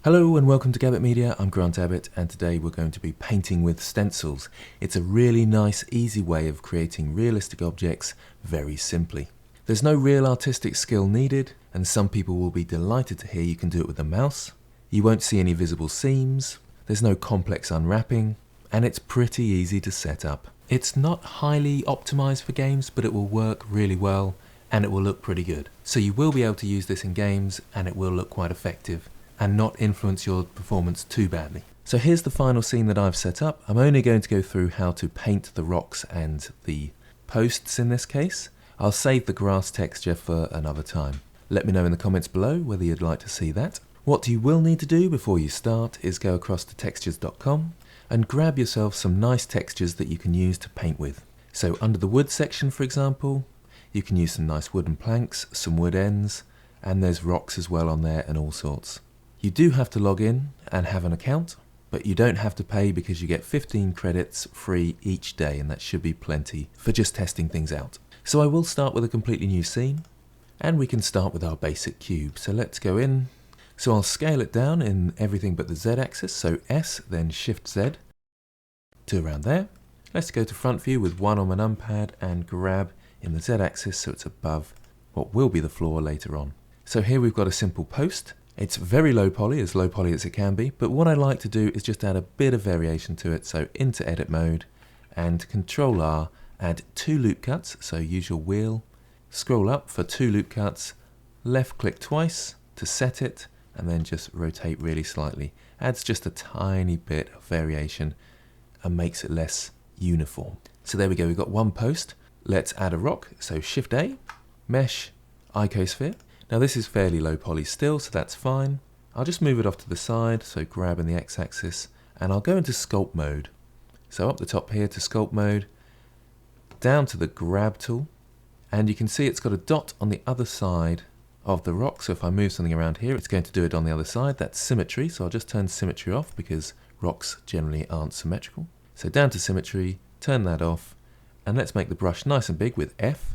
Hello and welcome to Gabbett Media, I'm Grant Abbott and today we're going to be painting with stencils. It's a really nice, easy way of creating realistic objects very simply. There's no real artistic skill needed and some people will be delighted to hear you can do it with a mouse. You won't see any visible seams, there's no complex unwrapping, and it's pretty easy to set up. It's not highly optimized for games, but it will work really well and it will look pretty good. So you will be able to use this in games and it will look quite effective and not influence your performance too badly. So here's the final scene that I've set up. I'm only going to go through how to paint the rocks and the posts in this case. I'll save the grass texture for another time. Let me know in the comments below whether you'd like to see that. What you will need to do before you start is go across to textures.com and grab yourself some nice textures that you can use to paint with. So under the wood section, for example, you can use some nice wooden planks, some wood ends, and there's rocks as well on there and all sorts. You do have to log in and have an account, but you don't have to pay because you get 15 credits free each day, and that should be plenty for just testing things out. So I will start with a completely new scene, and we can start with our basic cube. So let's go in. So I'll scale it down in everything but the Z axis, so S, then Shift Z to around there. Let's go to front view with 1 on my numpad and grab in the Z axis so it's above what will be the floor later on. So here we've got a simple post. It's very low poly as it can be, but what I like to do is just add a bit of variation to it. So into edit mode and Control R, add 2 loop cuts, so use your wheel, scroll up for 2 loop cuts, left click twice to set it, and then just rotate really slightly. Adds just a tiny bit of variation and makes it less uniform. So there we go, we've got one post. Let's add a rock, so Shift A, Mesh, Icosphere. Now this is fairly low poly still, so that's fine. I'll just move it off to the side, so grab in the X-axis, and I'll go into sculpt mode. So up the top here to sculpt mode, down to the grab tool, and you can see it's got a dot on the other side of the rock, so if I move something around here, it's going to do it on the other side. That's symmetry, so I'll just turn symmetry off because rocks generally aren't symmetrical. So down to symmetry, turn that off, and let's make the brush nice and big with F.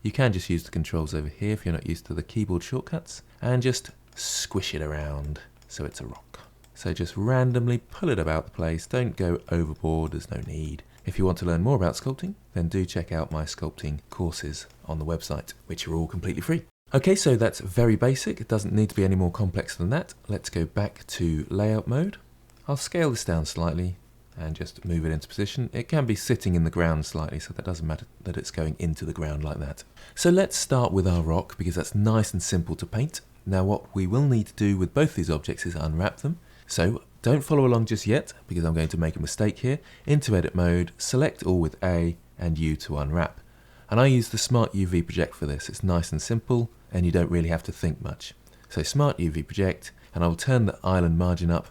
You can just use the controls over here if you're not used to the keyboard shortcuts, and just squish it around so it's a rock. So just randomly pull it about the place, don't go overboard, there's no need. If you want to learn more about sculpting, then do check out my sculpting courses on the website, which are all completely free. Okay, so that's very basic, it doesn't need to be any more complex than that. Let's go back to layout mode. I'll scale this down slightly and just move it into position. It can be sitting in the ground slightly, so that doesn't matter that it's going into the ground like that. So let's start with our rock because that's nice and simple to paint. Now what we will need to do with both these objects is unwrap them. So don't follow along just yet because I'm going to make a mistake here. Into edit mode, select all with A and U to unwrap. And I use the Smart UV Project for this. It's nice and simple and you don't really have to think much. So Smart UV Project, and I'll turn the island margin up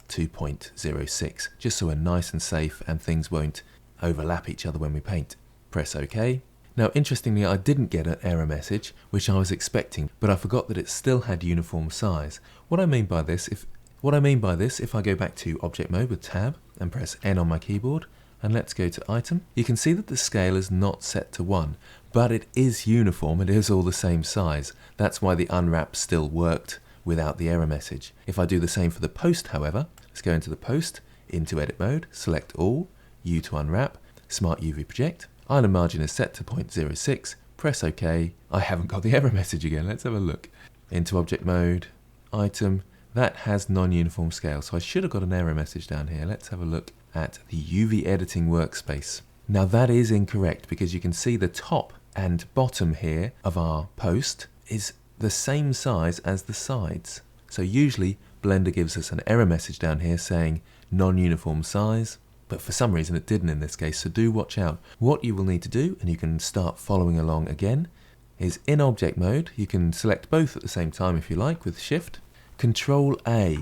2.06, just so we're nice and safe and things won't overlap each other when we paint. Press OK. Now interestingly, I didn't get an error message, which I was expecting, but I forgot that it still had uniform size. What I mean by this, if I go back to object mode with tab and press N on my keyboard, and let's go to item, you can see that the scale is not set to 1, but it is uniform, it is all the same size. That's why the unwrap still worked without the error message. If I do the same for the post, however, let's go into the post, into edit mode, select all, U to unwrap, Smart UV Project, island margin is set to 0.06, press OK. I haven't got the error message again, let's have a look. Into object mode, item, that has non-uniform scale, so I should have got an error message down here. Let's have a look at the UV editing workspace. Now that is incorrect because you can see the top and bottom here of our post is the same size as the sides. So usually Blender gives us an error message down here saying non-uniform size, but for some reason it didn't in this case, so do watch out. What you will need to do, and you can start following along again, is in object mode, you can select both at the same time if you like with Shift, Control A.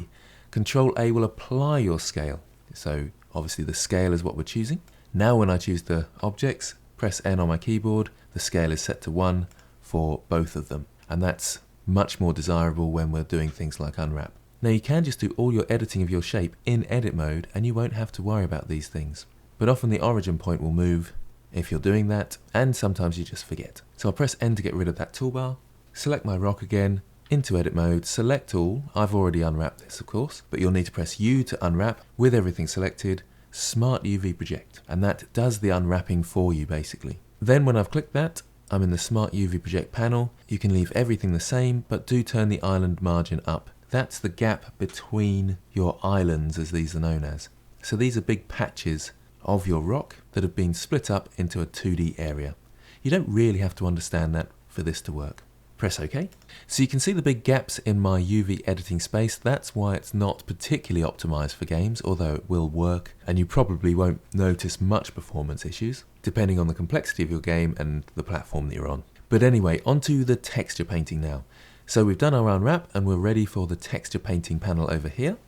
Control A will apply your scale, so obviously the scale is what we're choosing. Now when I choose the objects, press N on my keyboard, the scale is set to 1 for both of them. And that's much more desirable when we're doing things like unwrap. Now you can just do all your editing of your shape in edit mode and you won't have to worry about these things. But often the origin point will move if you're doing that, and sometimes you just forget. So I'll press N to get rid of that toolbar, select my rock again, into edit mode, select all. I've already unwrapped this, of course, but you'll need to press U to unwrap with everything selected, Smart UV Project, and that does the unwrapping for you basically. Then when I've clicked that, I'm in the Smart UV Project panel. You can leave everything the same, but do turn the island margin up. That's the gap between your islands, as these are known as. So these are big patches of your rock that have been split up into a 2D area. You don't really have to understand that for this to work. Press OK. So you can see the big gaps in my UV editing space. That's why it's not particularly optimized for games, although it will work, and you probably won't notice much performance issues, depending on the complexity of your game and the platform that you're on. But anyway, onto the texture painting now. So we've done our unwrap and we're ready for the texture painting panel over here.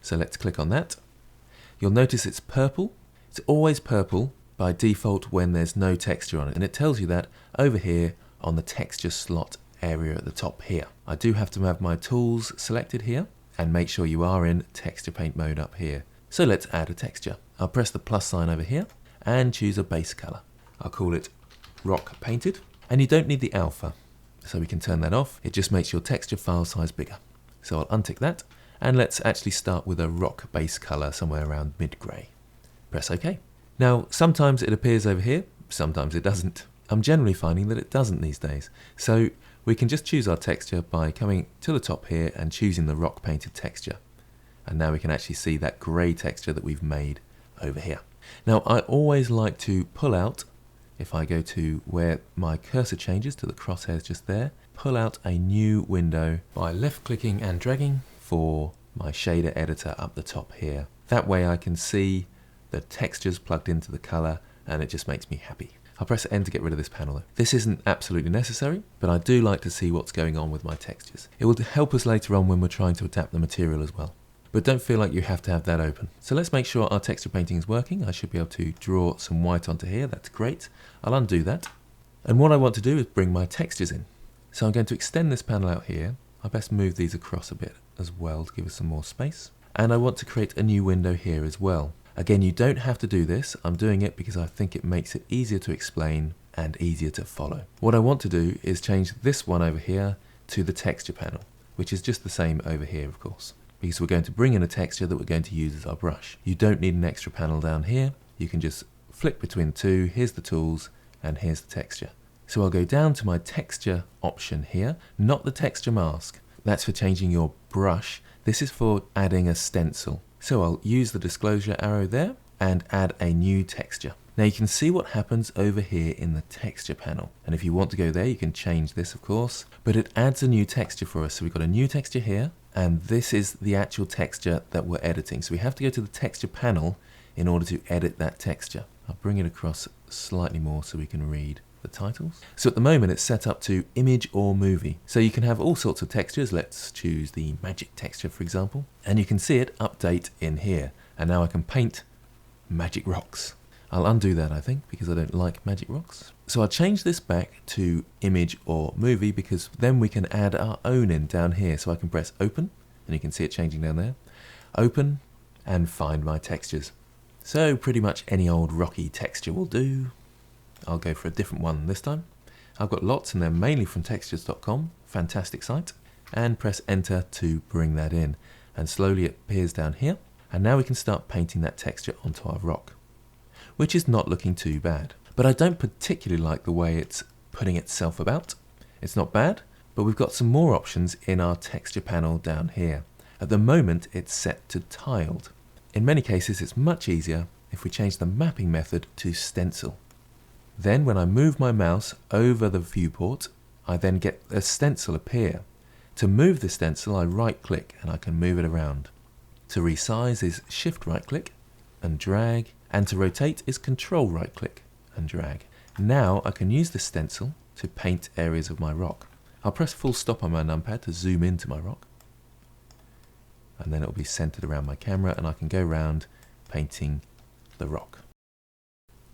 So let's click on that. You'll notice it's purple. It's always purple by default when there's no texture on it, and it tells you that over here on the texture slot area at the top here. I do have to have my tools selected here and make sure you are in texture paint mode up here. So let's add a texture. I'll press the plus sign over here and choose a base color. I'll call it rock painted, and you don't need the alpha, so we can turn that off. It just makes your texture file size bigger. So I'll untick that, and let's actually start with a rock base color somewhere around mid-gray. Press OK. Now sometimes it appears over here, sometimes it doesn't. I'm generally finding that it doesn't these days. So we can just choose our texture by coming to the top here and choosing the rock painted texture. And now we can actually see that grey texture that we've made over here. Now I always like to pull out, if I go to where my cursor changes to the crosshairs just there, pull out a new window by left clicking and dragging for my shader editor up the top here. That way I can see the textures plugged into the colour, and it just makes me happy. I'll press N to get rid of this panel though. This isn't absolutely necessary, but I do like to see what's going on with my textures. It will help us later on when we're trying to adapt the material as well. But don't feel like you have to have that open. So let's make sure our texture painting is working. I should be able to draw some white onto here. That's great. I'll undo that. And what I want to do is bring my textures in. So I'm going to extend this panel out here. I best move these across a bit as well to give us some more space. And I want to create a new window here as well. Again, you don't have to do this. I'm doing it because I think it makes it easier to explain and easier to follow. What I want to do is change this one over here to the texture panel, which is just the same over here, of course, because we're going to bring in a texture that we're going to use as our brush. You don't need an extra panel down here. You can just flick between the two. Here's the tools and here's the texture. So I'll go down to my texture option here, not the texture mask. That's for changing your brush. This is for adding a stencil. So I'll use the disclosure arrow there and add a new texture. Now you can see what happens over here in the texture panel. And if you want to go there, you can change this, of course, but it adds a new texture for us. So we've got a new texture here, and this is the actual texture that we're editing. So we have to go to the texture panel in order to edit that texture. I'll bring it across slightly more so we can read the titles. So at the moment it's set up to image or movie. So you can have all sorts of textures. Let's choose the magic texture, for example, and you can see it update in here. And now I can paint magic rocks. I'll undo that, I think, because I don't like magic rocks. So I'll change this back to image or movie, because then we can add our own in down here. So I can press open, and you can see it changing down there. Open, and find my textures. So pretty much any old rocky texture will do. I'll go for a different one this time. I've got lots, and they're mainly from textures.com, fantastic site, and press enter to bring that in. And slowly it appears down here, and now we can start painting that texture onto our rock, which is not looking too bad. But I don't particularly like the way it's putting itself about. It's not bad, but we've got some more options in our texture panel down here. At the moment it's set to tiled. In many cases it's much easier if we change the mapping method to stencil. Then when I move my mouse over the viewport, I then get a stencil appear. To move the stencil, I right click and I can move it around. To resize is shift right click and drag, and to rotate is control right click and drag. Now I can use the stencil to paint areas of my rock. I'll press full stop on my numpad to zoom into my rock, and then it'll be centered around my camera and I can go around painting the rock.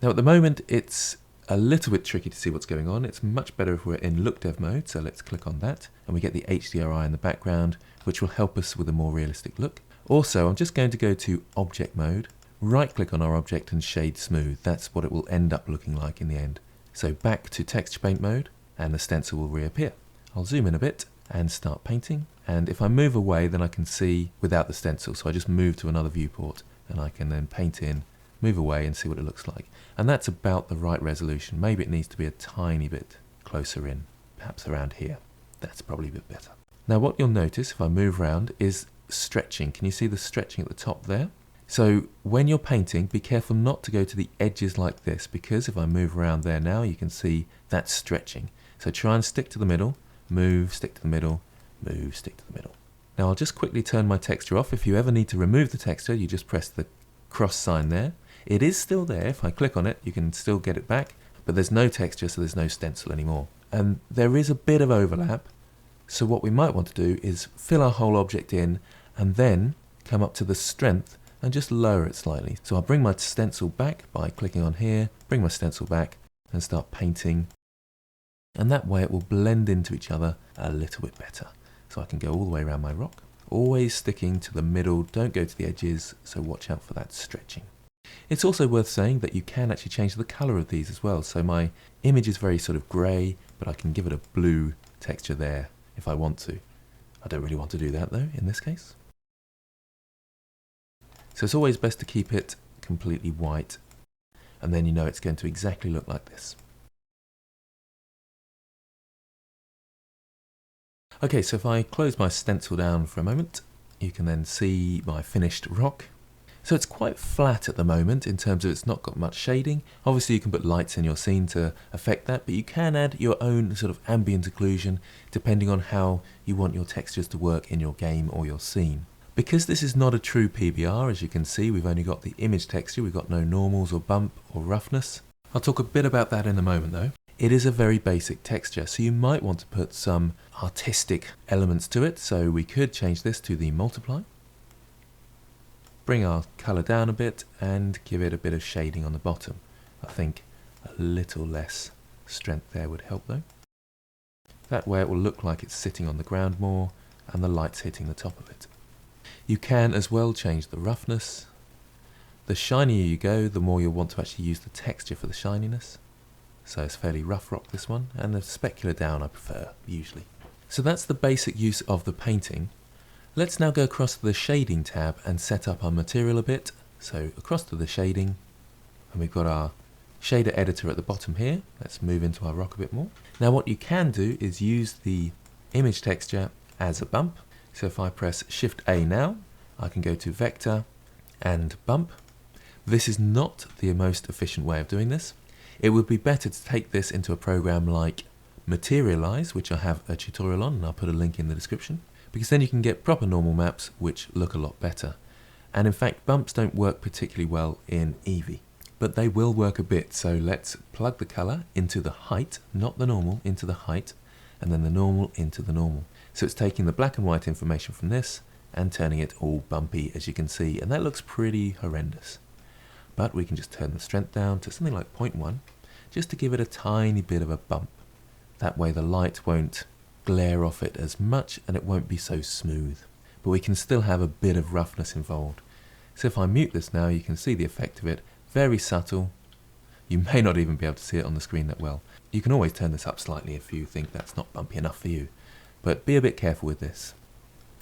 Now at the moment it's a little bit tricky to see what's going on. It's much better if we're in look dev mode, so let's click on that and we get the HDRI in the background, which will help us with a more realistic look. Also, I'm just going to go to object mode, right click on our object and shade smooth. That's what it will end up looking like in the end. So back to texture paint mode and the stencil will reappear. I'll zoom in a bit and start painting. And if I move away, then I can see without the stencil. So I just move to another viewport and I can then paint in, move away and see what it looks like. And that's about the right resolution. Maybe it needs to be a tiny bit closer in, perhaps around here. That's probably a bit better. Now what you'll notice if I move around is stretching. Can you see the stretching at the top there? So when you're painting, be careful not to go to the edges like this, because if I move around there now, you can see that's stretching. So try and stick to the middle, move, stick to the middle, move, stick to the middle. Now I'll just quickly turn my texture off. If you ever need to remove the texture, you just press the cross sign there. It is still there. If I click on it, you can still get it back, but there's no texture, so there's no stencil anymore. And there is a bit of overlap. So what we might want to do is fill our whole object in and then come up to the strength and just lower it slightly. So I'll bring my stencil back by clicking on here, bring my stencil back and start painting. And that way it will blend into each other a little bit better. So I can go all the way around my rock, always sticking to the middle, don't go to the edges, so watch out for that stretching. It's also worth saying that you can actually change the colour of these as well. So my image is very sort of grey, but I can give it a blue texture there if I want to. I don't really want to do that though in this case. So it's always best to keep it completely white, and then you know it's going to exactly look like this. Okay, so if I close my stencil down for a moment, you can then see my finished rock. So it's quite flat at the moment in terms of it's not got much shading. Obviously you can put lights in your scene to affect that, but you can add your own sort of ambient occlusion depending on how you want your textures to work in your game or your scene. Because this is not a true PBR, as you can see, we've only got the image texture, we've got no normals or bump or roughness. I'll talk a bit about that in a moment though. It is a very basic texture, so you might want to put some artistic elements to it. So we could change this to the multiply, bring our colour down a bit and give it a bit of shading on the bottom. I think a little less strength there would help though. That way it will look like it's sitting on the ground more and the light's hitting the top of it. You can as well change the roughness. The shinier you go, the more you'll want to actually use the texture for the shininess. So it's fairly rough rock, this one, and the specular down I prefer, usually. So that's the basic use of the painting. Let's now go across to the shading tab and set up our material a bit. So across to the shading, and we've got our shader editor at the bottom here. Let's move into our rock a bit more. Now what you can do is use the image texture as a bump. So if I press Shift A now, I can go to Vector and Bump. This is not the most efficient way of doing this. It would be better to take this into a program like Materialize, which I have a tutorial on, and I'll put a link in the description, because then you can get proper normal maps which look a lot better. And in fact, bumps don't work particularly well in Eevee, but they will work a bit. So let's plug the color into the height, not the normal, into the height, and then the normal into the normal. So it's taking the black and white information from this and turning it all bumpy, as you can see, and that looks pretty horrendous. But we can just turn the strength down to something like 0.1, just to give it a tiny bit of a bump. That way the light won't glare off it as much and it won't be so smooth. But we can still have a bit of roughness involved. So if I mute this now, you can see the effect of it. Very subtle. You may not even be able to see it on the screen that well. You can always turn this up slightly if you think that's not bumpy enough for you. But be a bit careful with this,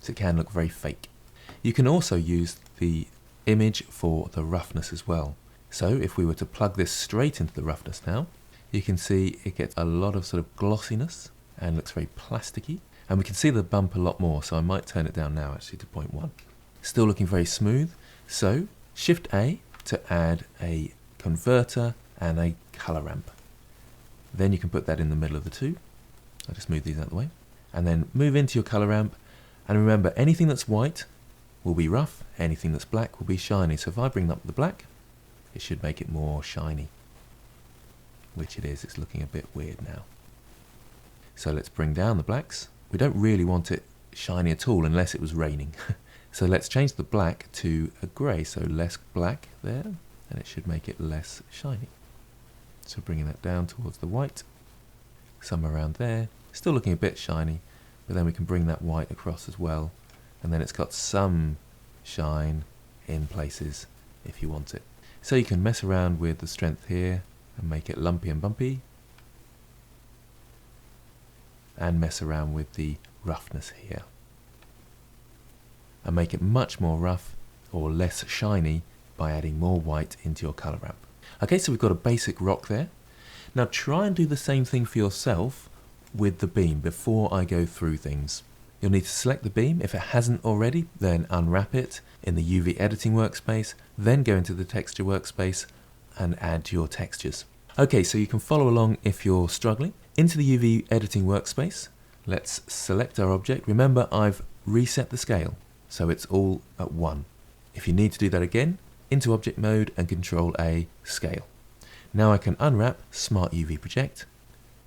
so it can look very fake. You can also use the image for the roughness as well. So if we were to plug this straight into the roughness now, you can see it gets a lot of sort of glossiness and looks very plasticky. And we can see the bump a lot more, so I might turn it down now actually to 0.1. Still looking very smooth. So Shift A to add a converter and a color ramp. Then you can put that in the middle of the two. I'll just move these out of the way. And then move into your color ramp. And remember, anything that's white will be rough, anything that's black will be shiny. So if I bring up the black, it should make it more shiny. Which it is, it's looking a bit weird now. So let's bring down the blacks. We don't really want it shiny at all unless it was raining. So let's change the black to a grey, so less black there, and it should make it less shiny. So bringing that down towards the white, somewhere around there, still looking a bit shiny, but then we can bring that white across as well, and then it's got some shine in places if you want it. So you can mess around with the strength here and make it lumpy and bumpy, and mess around with the roughness here and make it much more rough or less shiny by adding more white into your colour ramp. Okay, so we've got a basic rock there. Now try and do the same thing for yourself with the beam before I go through things. You'll need to select the beam. If it hasn't already, then unwrap it in the UV editing workspace, then go into the texture workspace and add your textures. Okay, so you can follow along if you're struggling. Into the UV editing workspace, let's select our object. Remember, I've reset the scale, so it's all at 1. If you need to do that again, into object mode and Control A, scale. Now I can unwrap Smart UV Project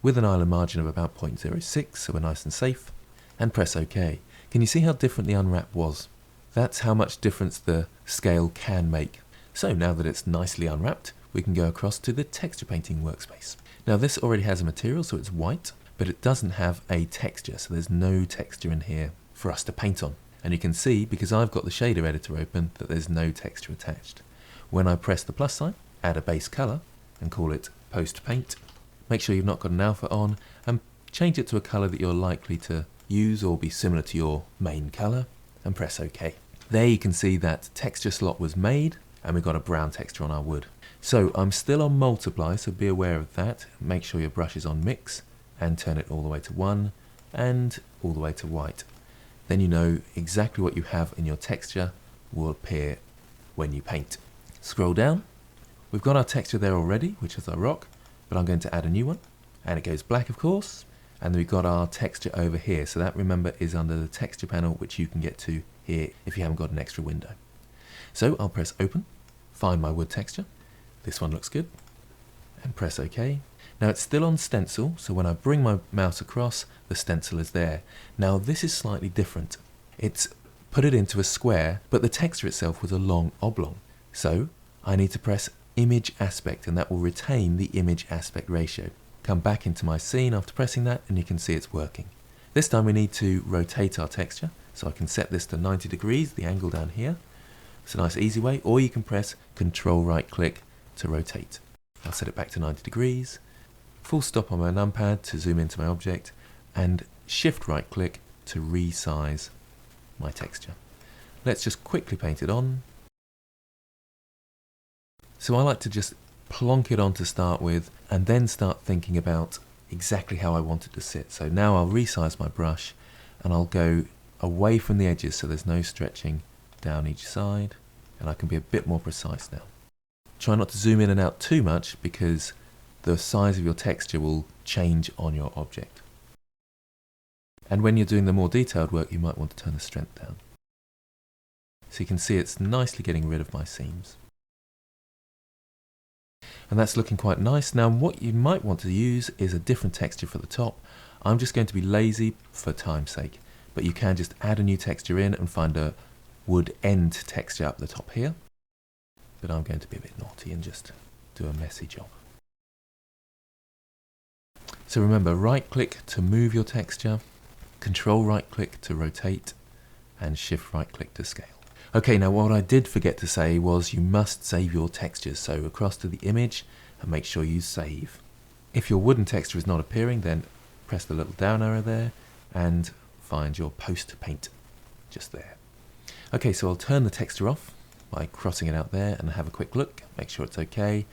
with an island margin of about 0.06, so we're nice and safe, and press OK. Can you see how different the unwrap was? That's how much difference the scale can make. So now that it's nicely unwrapped, we can go across to the texture painting workspace. Now this already has a material, so it's white, but it doesn't have a texture, so there's no texture in here for us to paint on. And you can see, because I've got the shader editor open, that there's no texture attached. When I press the plus sign, add a base color, and call it Post Paint, make sure you've not got an alpha on, and change it to a color that you're likely to use or be similar to your main color, and press OK. There you can see that texture slot was made, and we've got a brown texture on our wood. So I'm still on multiply, so be aware of that. Make sure your brush is on mix, and turn it all the way to 1, and all the way to white. Then you know exactly what you have in your texture will appear when you paint. Scroll down. We've got our texture there already, which is our rock, but I'm going to add a new one, and it goes black, of course, and we've got our texture over here. So that, remember, is under the texture panel, which you can get to here if you haven't got an extra window. So I'll press open, find my wood texture. This one looks good, and press OK. Now it's still on stencil, so when I bring my mouse across, the stencil is there. Now this is slightly different. It's put it into a square, but the texture itself was a long oblong. So I need to press image aspect, and that will retain the image aspect ratio. Come back into my scene after pressing that, and you can see it's working. This time we need to rotate our texture, so I can set this to 90 degrees, the angle down here. It's a nice easy way, or you can press Control right click to rotate. I'll set it back to 90 degrees, full stop on my numpad to zoom into my object, and shift right click to resize my texture. Let's just quickly paint it on. So I like to just plonk it on to start with, and then start thinking about exactly how I want it to sit. So now I'll resize my brush, and I'll go away from the edges so there's no stretching down each side, and I can be a bit more precise now. Try not to zoom in and out too much, because the size of your texture will change on your object. And when you're doing the more detailed work, you might want to turn the strength down. So you can see it's nicely getting rid of my seams. And that's looking quite nice. Now what you might want to use is a different texture for the top. I'm just going to be lazy for time's sake, but you can just add a new texture in and find a wood end texture up the top here. But I'm going to be a bit naughty and just do a messy job. So remember, right click to move your texture, Control right click to rotate, and shift right click to scale. Okay, now what I did forget to say was you must save your textures. So across to the image and make sure you save. If your wooden texture is not appearing, then press the little down arrow there and find your post paint just there. Okay, so I'll turn the texture off by crossing it out there and have a quick look, make sure it's okay.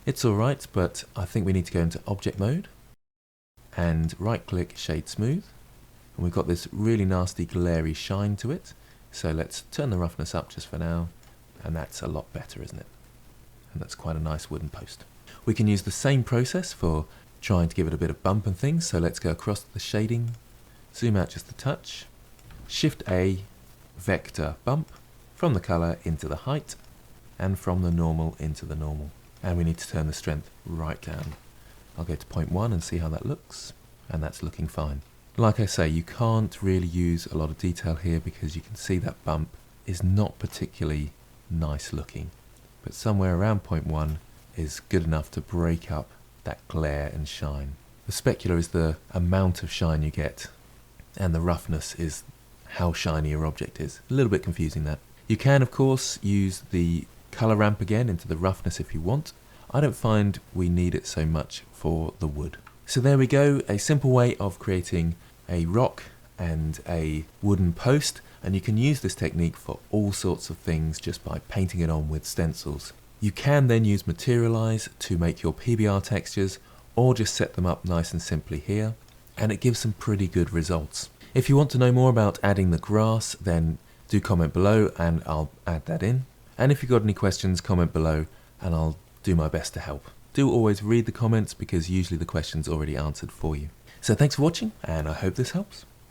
It's alright, but I think we need to go into object mode and right click shade smooth, and we've got this really nasty glary shine to it, so let's turn the roughness up just for now, and that's a lot better, isn't it? And that's quite a nice wooden post. We can use the same process for trying to give it a bit of bump and things, so let's go across to the shading, zoom out just a touch, Shift A, vector bump, from the color into the height, and from the normal into the normal. And we need to turn the strength right down. I'll go to 0.1 and see how that looks, and that's looking fine. Like I say, you can't really use a lot of detail here because you can see that bump is not particularly nice looking, but somewhere around 0.1 is good enough to break up that glare and shine. The specular is the amount of shine you get, and the roughness is how shiny your object is. A little bit confusing, that. You can, of course, use the color ramp again into the roughness if you want. I don't find we need it so much for the wood. So there we go, a simple way of creating a rock and a wooden post, and you can use this technique for all sorts of things just by painting it on with stencils. You can then use Materialize to make your PBR textures, or just set them up nice and simply here, and it gives some pretty good results. If you want to know more about adding the grass, then do comment below and I'll add that in. And if you've got any questions, comment below and I'll do my best to help. Do always read the comments because usually the question's already answered for you. So thanks for watching, and I hope this helps.